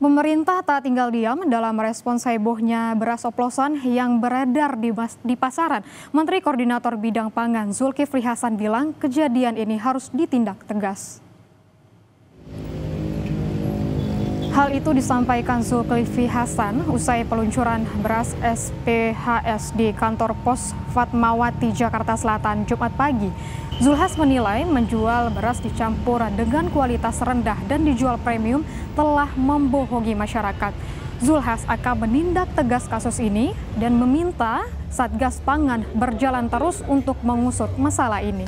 Pemerintah tak tinggal diam dalam merespons hebohnya beras oplosan yang beredar di pasaran. Menteri Koordinator Bidang Pangan Zulkifli Hasan bilang kejadian ini harus ditindak tegas. Hal itu disampaikan Zulkifli Hasan usai peluncuran beras SPHS di kantor pos Fatmawati, Jakarta Selatan, Jumat pagi. Zulhas menilai menjual beras dicampur dengan kualitas rendah dan dijual premium telah membohongi masyarakat. Zulhas akan menindak tegas kasus ini dan meminta Satgas Pangan berjalan terus untuk mengusut masalah ini.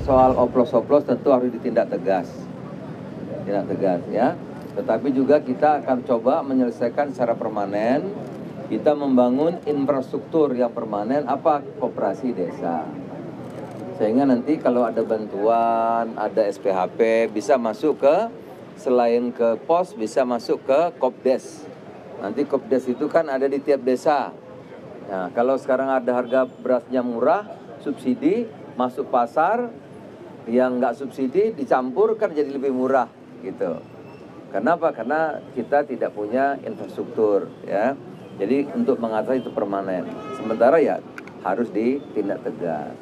Soal oplos-oplos tentu harus ditindak tegas, ya. Tetapi juga kita akan coba menyelesaikan secara permanen. Kita membangun infrastruktur yang permanen, koperasi desa. Sehingga nanti kalau ada bantuan, ada SPHP, bisa masuk selain ke pos, bisa masuk ke Kopdes. Nanti Kopdes itu kan ada di tiap desa. Nah, kalau sekarang ada harga berasnya murah, subsidi, masuk pasar, yang nggak subsidi dicampur kan jadi lebih murah gitu. Kenapa? Karena kita tidak punya infrastruktur, ya. Jadi untuk mengatasi itu permanen. Sementara ya harus ditindak tegas.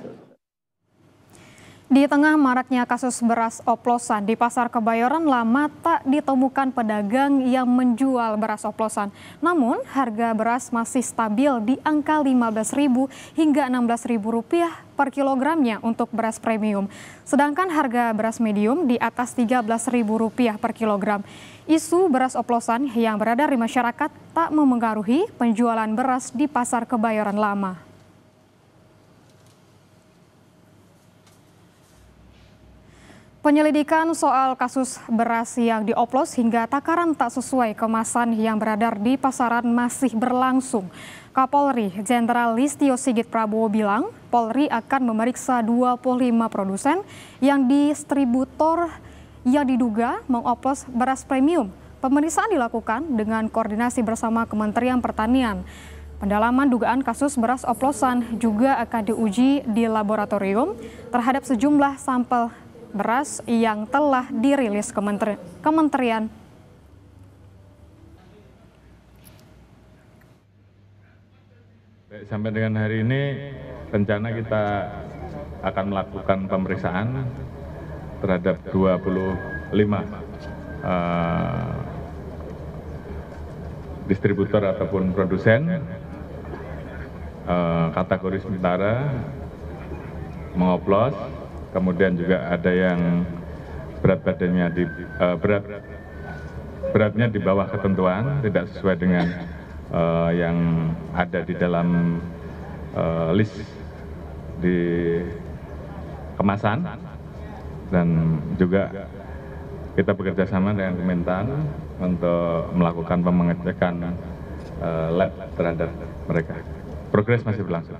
Di tengah maraknya kasus beras oplosan di Pasar Kebayoran Lama tak ditemukan pedagang yang menjual beras oplosan. Namun harga beras masih stabil di angka Rp15.000 hingga Rp16.000 per kilogramnya untuk beras premium. Sedangkan harga beras medium di atas Rp13.000 per kilogram. Isu beras oplosan yang beredar di masyarakat tak memengaruhi penjualan beras di Pasar Kebayoran Lama. Penyelidikan soal kasus beras yang dioplos hingga takaran tak sesuai kemasan yang beredar di pasaran masih berlangsung. Kapolri Jenderal Listio Sigit Prabowo bilang Polri akan memeriksa 25 produsen yang distributor yang diduga mengoplos beras premium. Pemeriksaan dilakukan dengan koordinasi bersama Kementerian Pertanian. Pendalaman dugaan kasus beras oplosan juga akan diuji di laboratorium terhadap sejumlah sampel beras yang telah dirilis Kementerian. Sampai dengan hari ini rencana kita akan melakukan pemeriksaan terhadap 25 distributor ataupun produsen kategori sementara mengoplos. Kemudian juga ada yang beratnya di bawah ketentuan, tidak sesuai dengan yang ada di dalam list di kemasan, dan juga kita bekerja sama dengan Kementan untuk melakukan pengecekan lab terhadap mereka. Progres masih berlangsung.